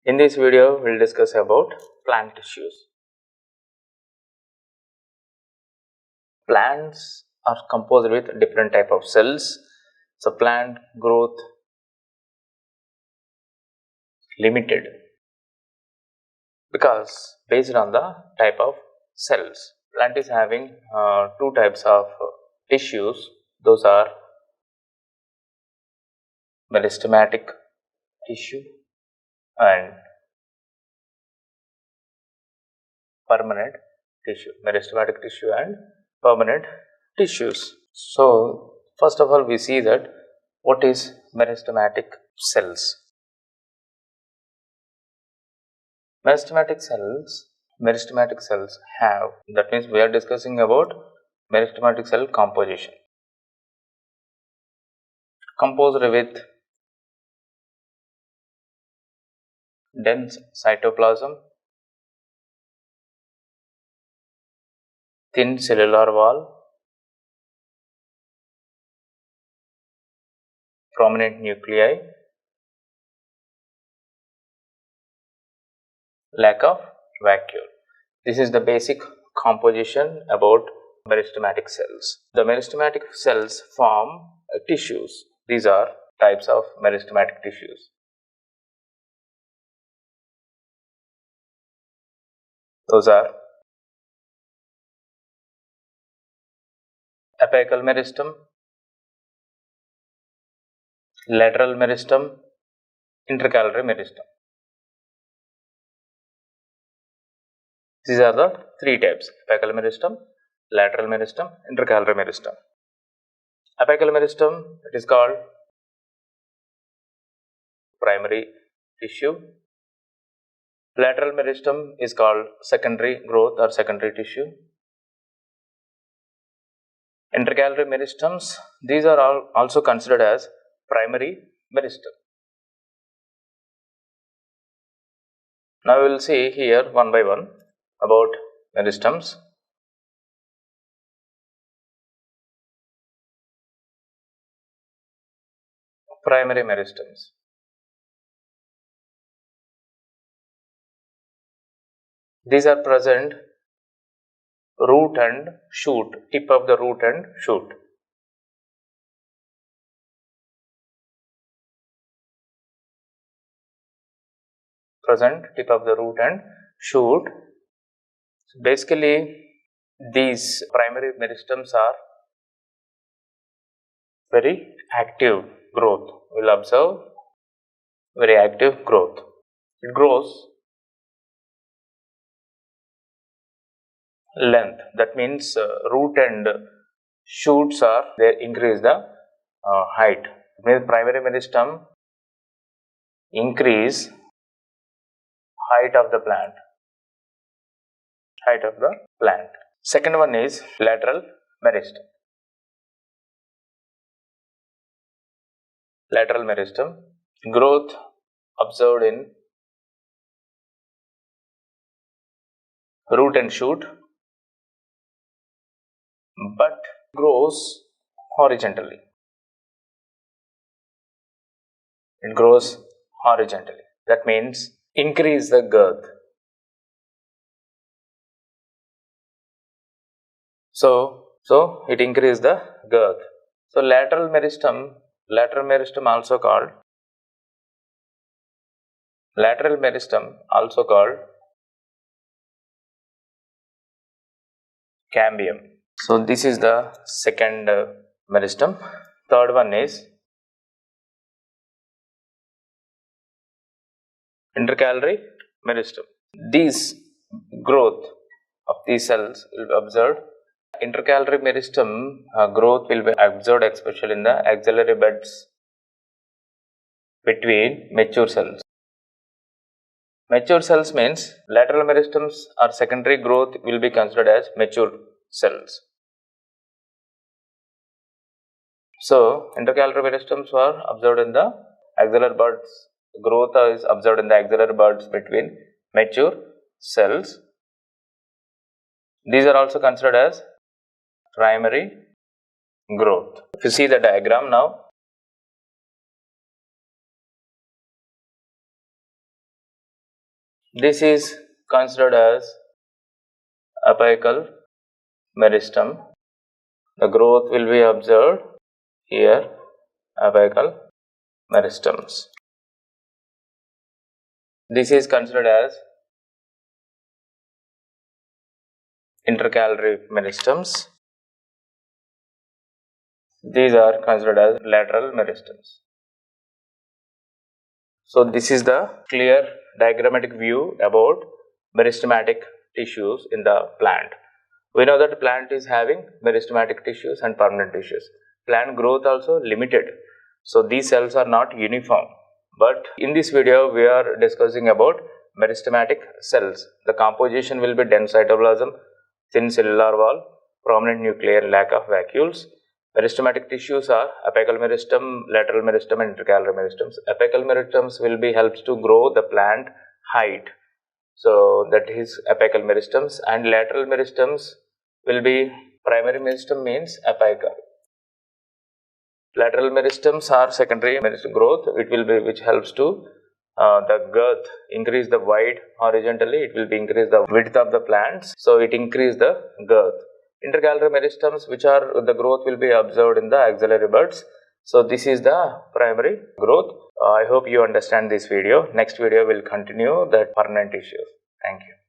In this video, we'll discuss about plant tissues. Plants are composed with different type of cells. So plant growth limited because based on the type of cells. Plant is having two types of tissues. Those are meristematic tissue and permanent tissue. Meristematic tissue and permanent tissues. So first of all, we see that what is meristematic cells. Meristematic cells have, that means we are discussing about meristematic cell composition, composed with dense cytoplasm, thin cellular wall, prominent nuclei, lack of vacuole. This is the basic composition about meristematic cells. The meristematic cells form tissues. These are types of meristematic tissues. Those are apical meristem, lateral meristem, intercalary meristem. These are the three types: apical meristem, lateral meristem, intercalary meristem. Apical meristem, it is called primary tissue. Lateral meristem is called secondary growth or secondary tissue. Intercalary meristems, these are all also considered as primary meristem. Now we will see here one by one about meristems. Primary meristems. These are present root and shoot, tip of the root and shoot. Present tip of the root and shoot. So basically, these primary meristems are very active growth. We will observe very active growth. It grows length, that means root and shoots are, they increase the height. It means primary meristem increase height of the plant. Second one is lateral meristem. Lateral meristem, growth observed in root and shoot, but grows horizontally. It grows horizontally. That means increase the girth. So it increase the girth. So lateral meristem also called cambium. So this is the second meristem. Third one is intercalary meristem. These growth of these cells will be observed. Intercalary meristem growth will be observed especially in the axillary buds between mature cells. Mature cells means lateral meristems or secondary growth will be considered as mature cells. So intercalary meristems are observed in the axillary buds. Growth is observed in the axillary buds between mature cells. These are also considered as primary growth. If you see the diagram now, This is considered as apical meristem. The growth will be observed here, apical meristems. This is considered as intercalary meristems. These are considered as lateral meristems. So this is the clear diagrammatic view about meristematic tissues in the plant. We know that the plant is having meristematic tissues and permanent tissues. Plant growth also limited. So these cells are not uniform. But in this video we are discussing about meristematic cells. The composition will be dense cytoplasm, thin cellular wall, prominent nuclear, lack of vacuoles. Meristematic tissues are apical meristem, lateral meristem and intercalary meristems. Apical meristems will be helps to grow the plant height. So that is apical meristems, and lateral meristems will be primary meristem means apical. Lateral meristems are secondary meristem growth. It will be which helps to the girth, increase the wide horizontally. It will be increase the width of the plants. So it increase the girth. Intercalary meristems, which are the growth will be observed in the axillary buds. So this is the primary growth. I hope you understand this video. Next video will continue the permanent tissues. Thank you.